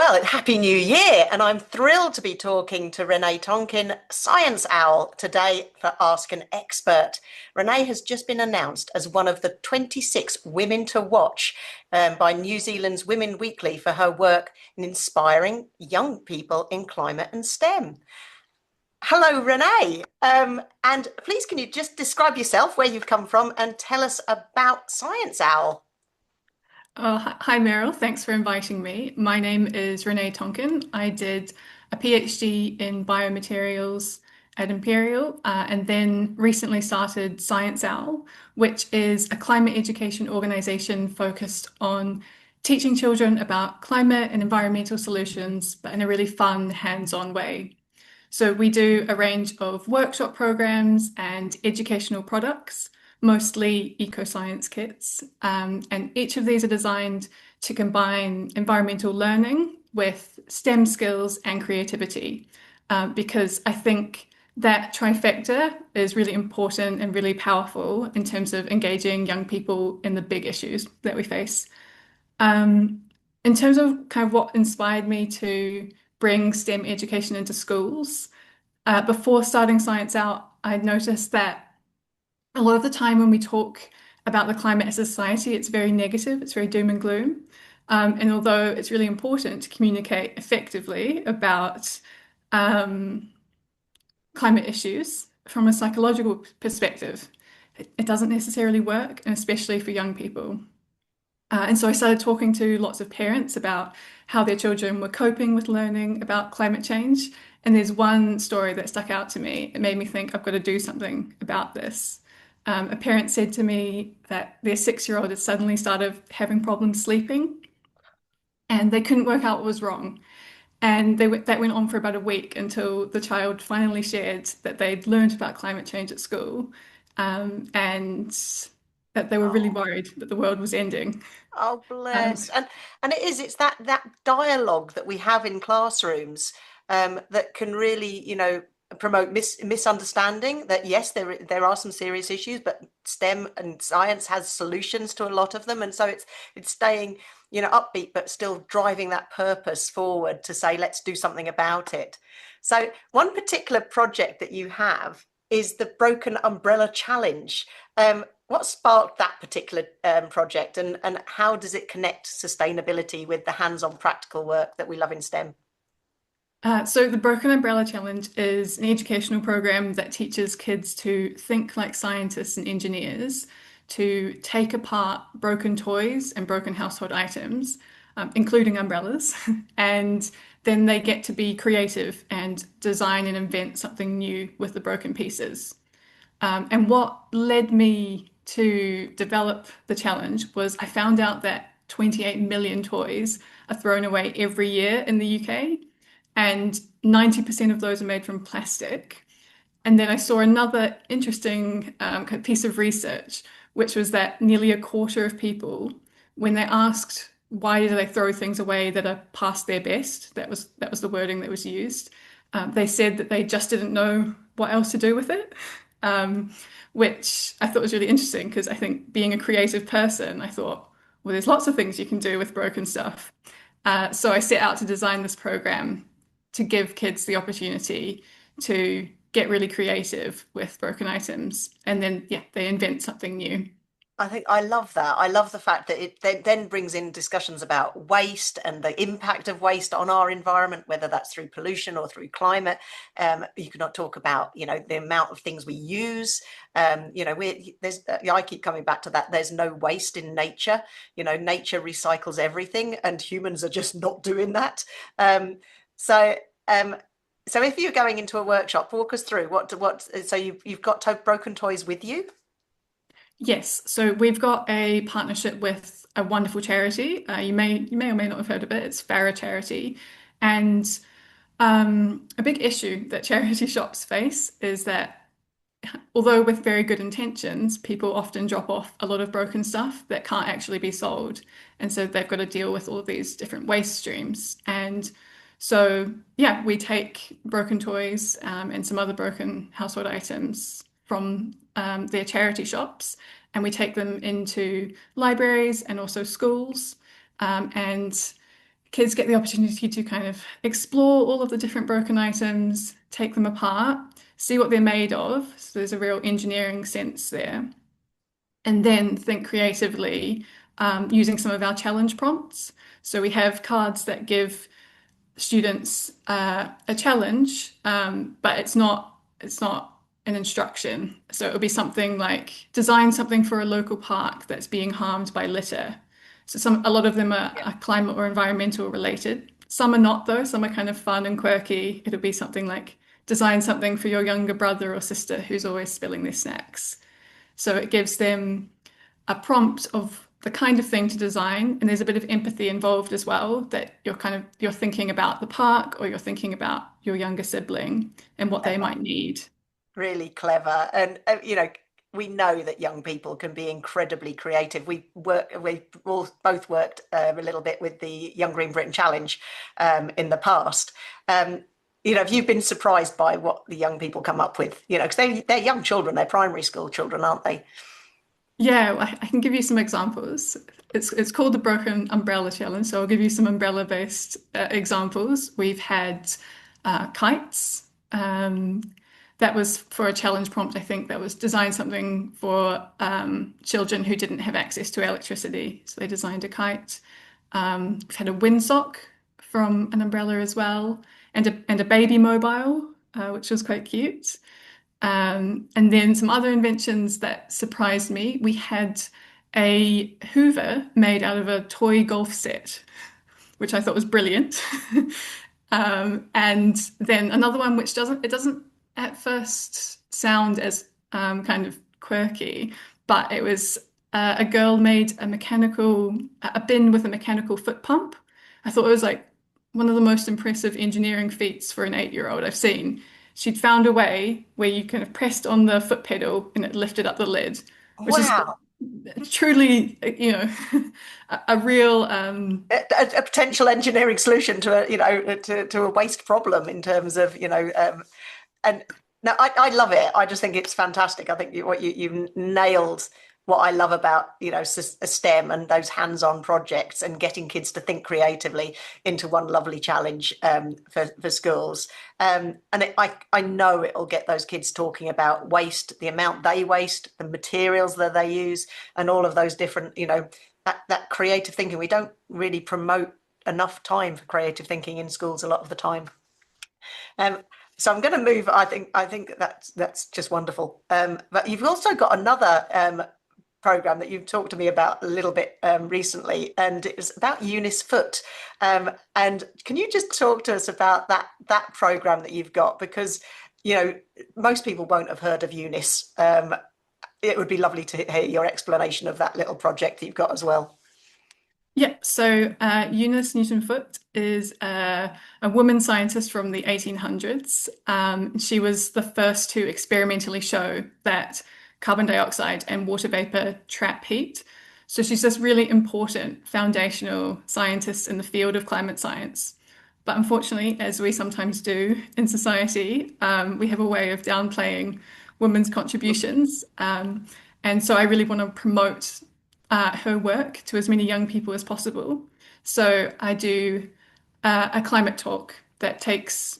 Well, Happy New Year, and I'm thrilled to be talking to Renee Tonkin, Science Owl, today for Ask an Expert. Renee has just been announced as one of the 26 women to watch by New Zealand's Women Weekly for her work in inspiring young people in climate and STEM. Hello, Renee, and please can you just describe yourself, where you've come from, and tell us about Science Owl? Oh, hi Meryl. Thanks for inviting me. My name is Renee Tonkin. I did a PhD in biomaterials at Imperial, and then recently started Science Owl, which is a climate education organization focused on teaching children about climate and environmental solutions, but in a really fun, hands-on way. So we do a range of workshop programs and educational products, mostly eco-science kits. And each of these are designed to combine environmental learning with STEM skills and creativity, because I think that trifecta is really important and really powerful in terms of engaging young people in the big issues that we face. Um, in terms of kind of what inspired me to bring STEM education into schools, before starting Science Out, I noticed that a lot of the time when we talk about the climate as a society, it's very negative, it's very doom and gloom. And although it's really important to communicate effectively about um, climate issues from a psychological perspective, it doesn't necessarily work, and especially for young people. And so I started talking to lots of parents about how their children were coping with learning about climate change. And there's one story that stuck out to me. It made me think I've got to do something about this. A parent said to me that their 6-year-old had suddenly started having problems sleeping and they couldn't work out what was wrong. And that went on for about a week until the child finally shared that they'd learned about climate change at school, and that they were really Oh. worried that the world was ending. Oh, Um, bless. And it's that dialogue that we have in classrooms that can really, promote misunderstanding that yes, there are some serious issues, but STEM and science has solutions to a lot of them. And so it's staying, upbeat, but still driving that purpose forward to say, let's do something about it. So one particular project that you have is the Broken Umbrella Challenge. What sparked that particular project, and how does it connect sustainability with the hands-on practical work that we love in STEM? so the Broken Umbrella Challenge is an educational program that teaches kids to think like scientists and engineers, to take apart broken toys and broken household items, including umbrellas, and then they get to be creative and design and invent something new with the broken pieces. And what led me to develop the challenge was I found out that 28 million toys are thrown away every year in the UK, and 90% of those are made from plastic. And then I saw another interesting kind of piece of research, which was that nearly a quarter of people, when they asked why do they throw things away that are past their best, that was the wording that was used. They said that they just didn't know what else to do with it, um, which I thought was really interesting because I think being a creative person, I thought, well, there's lots of things you can do with broken stuff. So I set out to design this program to give kids the opportunity to get really creative with broken items, and then yeah, they invent something new. I think I love that. I love the fact that it then brings in discussions about waste and the impact of waste on our environment, whether that's through pollution or through climate. You cannot talk about, the amount of things we use. I keep coming back to that. There's no waste in nature. Nature recycles everything, and humans are just not doing that. So, um, so if you're going into a workshop, walk us through what. So you've got broken toys with you. Yes, so we've got a partnership with a wonderful charity. You may or may not have heard of it. It's Farah Charity, and a big issue that charity shops face is that although with very good intentions, people often drop off a lot of broken stuff that can't actually be sold. And so they've got to deal with all of these different waste streams. And so, yeah, we take broken toys and some other broken household items from their charity shops, and we take them into libraries and also schools. And kids get the opportunity to kind of explore all of the different broken items, take them apart, see what they're made of. So there's a real engineering sense there. And then think creatively using some of our challenge prompts. So we have cards that give students a challenge, but it's not an instruction. So it would be something like design something for a local park that's being harmed by litter. So a lot of them Yeah. are climate or environmental related. Some are not though. Some are kind of fun and quirky. It'll be something like design something for your younger brother or sister who's always spilling their snacks. So it gives them a prompt of the kind of thing to design, and there's a bit of empathy involved as well, that you're thinking about the park or you're thinking about your younger sibling and what they might need. Really clever. And we know that young people can be incredibly creative. We've all both worked a little bit with the Young Green Britain Challenge in the past. Have you been surprised by what the young people come up with? Because they're young children, they're primary school children, aren't they? Yeah, I can give you some examples. It's called the Broken Umbrella Challenge, so I'll give you some umbrella-based examples. We've had kites. That was for a challenge prompt, I think, that was design something for children who didn't have access to electricity. So they designed a kite. We've had a windsock from an umbrella as well, and a baby mobile, which was quite cute. And then some other inventions that surprised me. We had a Hoover made out of a toy golf set, which I thought was brilliant. And then another one which doesn't at first sound as kind of quirky, but it was a girl made a bin with a mechanical foot pump. I thought it was like one of the most impressive engineering feats for an 8-year-old I've seen. She'd found a way where you kind of pressed on the foot pedal and it lifted up the lid, which is Wow. truly, a real A potential engineering solution to to a waste problem in terms of and no, I love it. I just think it's fantastic. I think you've nailed what I love about STEM and those hands-on projects and getting kids to think creatively into one lovely challenge for schools. I know it'll get those kids talking about waste, the amount they waste, the materials that they use, and all of those different that creative thinking. We don't really promote enough time for creative thinking in schools a lot of the time. Um, so I'm going to move. I think that's just wonderful. But you've also got another program that you've talked to me about a little bit recently, and it's about Eunice Foot. And can you just talk to us about that program that you've got? Because most people won't have heard of Eunice. It would be lovely to hear your explanation of that little project that you've got as well. Yeah, so Eunice Newton-Foote is a woman scientist from the 1800s. She was the first to experimentally show that carbon dioxide and water vapor trap heat. So she's this really important foundational scientist in the field of climate science. But unfortunately, as we sometimes do in society, we have a way of downplaying women's contributions. And so I really want to promote her work to as many young people as possible. So I do a climate talk that takes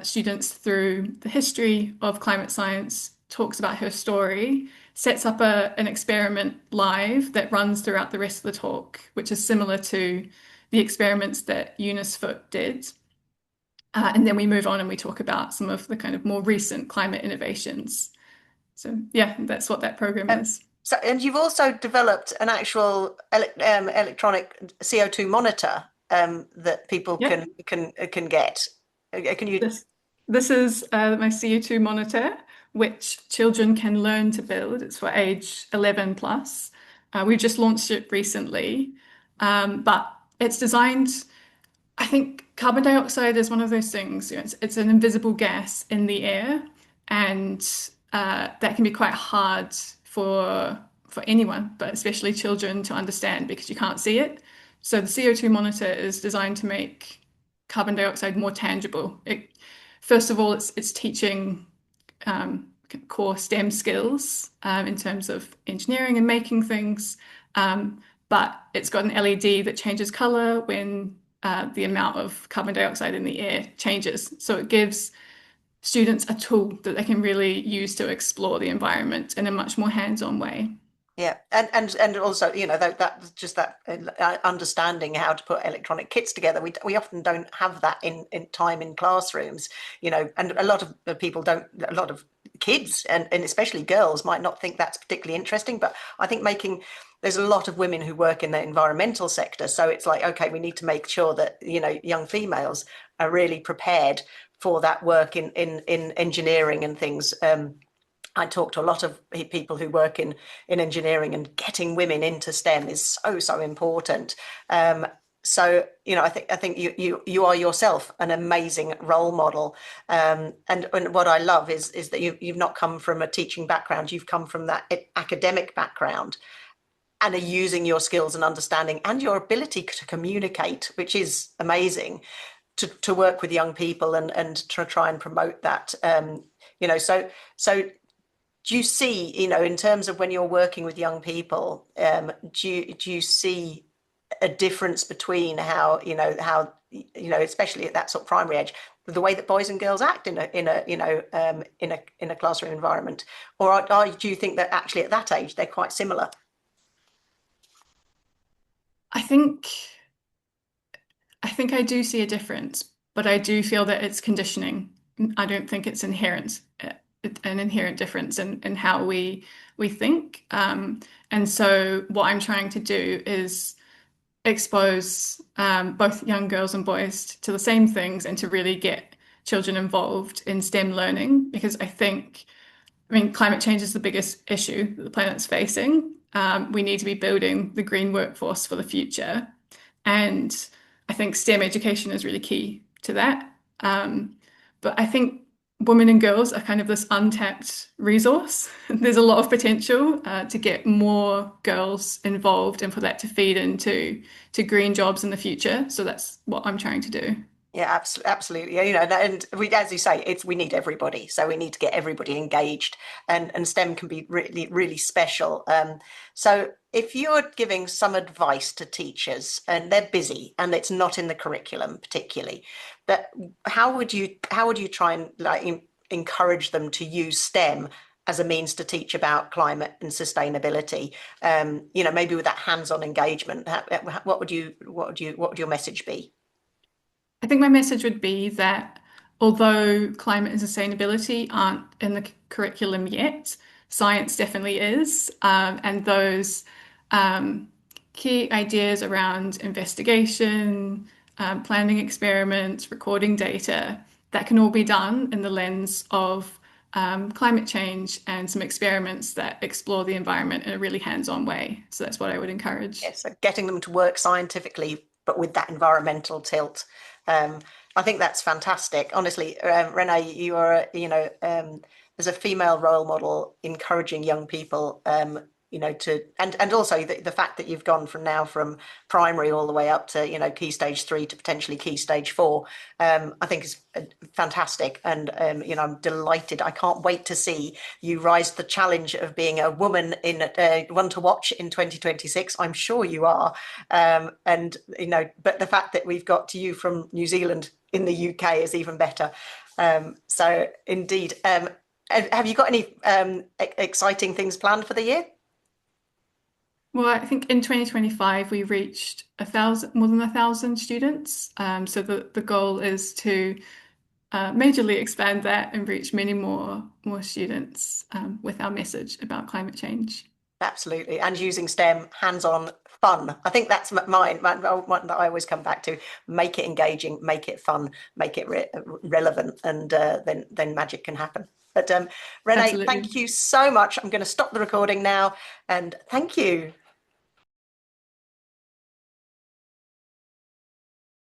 students through the history of climate science, talks about her story, sets up an experiment live that runs throughout the rest of the talk, which is similar to the experiments that Eunice Foote did. And then we move on and we talk about some of the kind of more recent climate innovations. So yeah, that's what that program Um, is. and you've also developed an actual electronic CO2 monitor that people Yeah. can get. Can you? This this is my CO2 monitor, which children can learn to build. It's for age 11 plus. We've just launched it recently, but it's designed. I think carbon dioxide is one of those things. It's an invisible gas in the air, and that can be quite hard for anyone, but especially children to understand because you can't see it. So the CO2 monitor is designed to make carbon dioxide more tangible. First of all, it's teaching core STEM skills in terms of engineering and making things. But it's got an LED that changes color when the amount of carbon dioxide in the air changes. So it gives students a tool that they can really use to explore the environment in a much more hands-on way. Yeah, and also, that just that understanding how to put electronic kits together. We often don't have that in time in classrooms, and a lot of people don't. A lot of kids and especially girls might not think that's particularly interesting. But I think there's a lot of women who work in the environmental sector, so it's like, okay, we need to make sure that young females are really prepared for that work in engineering and things. I talk to a lot of people who work in engineering, and getting women into STEM is so important. So I think you are yourself an amazing role model. And what I love is that you've not come from a teaching background. You've come from that academic background, and are using your skills and understanding and your ability to communicate, which is amazing, to work with young people and to try and promote that. So do you see, in terms of when you're working with young people, do you see a difference between especially at that sort of primary age, the way that boys and girls act in a classroom environment, or do you think that actually at that age they're quite similar? I think I think I do see a difference, but I do feel that it's conditioning. I don't think it's an inherent difference in how we think. And so what I'm trying to do is expose both young girls and boys to the same things and to really get children involved in STEM learning because I mean, climate change is the biggest issue that the planet's facing. We need to be building the green workforce for the future. And I think STEM education is really key to that. But I think women and girls are kind of this untapped resource. There's a lot of potential to get more girls involved and for that to feed into green jobs in the future. So that's what I'm trying to do. Yeah, absolutely. Yeah, and as you say, we need everybody, so we need to get everybody engaged, and STEM can be really, really special. So, if you're giving some advice to teachers, and they're busy, and it's not in the curriculum particularly, but how would you try and encourage them to use STEM as a means to teach about climate and sustainability? Maybe with that hands-on engagement. What would your message be? I think my message would be that although climate and sustainability aren't in the curriculum yet, science definitely is. And those um, key ideas around investigation, planning experiments, recording data, that can all be done in the lens of climate change and some experiments that explore the environment in a really hands-on way. So that's what I would encourage. Yes, so getting them to work scientifically, but with that environmental tilt. Um, I think that's fantastic. Honestly, Renee, you are, as a female role model, encouraging young people, and also the fact that you've gone from primary all the way up to, key stage 3 to potentially key stage 4, I think is fantastic. And, I'm delighted. I can't wait to see you rise to the challenge of being a woman in one to watch in 2026. I'm sure you are. And, but the fact that we've got to you from New Zealand in the UK is even better. So indeed. Have you got any exciting things planned for the year? Well, I think in 2025 we reached more than 1,000 students. So the goal is to majorly expand that and reach many more students with our message about climate change. Absolutely. And using STEM, hands-on fun. I think that's mine, one that I always come back to. Make it engaging, make it fun, make it relevant, and then magic can happen. But Renee, Absolutely. thank you so much. I'm going to stop the recording now, and thank you.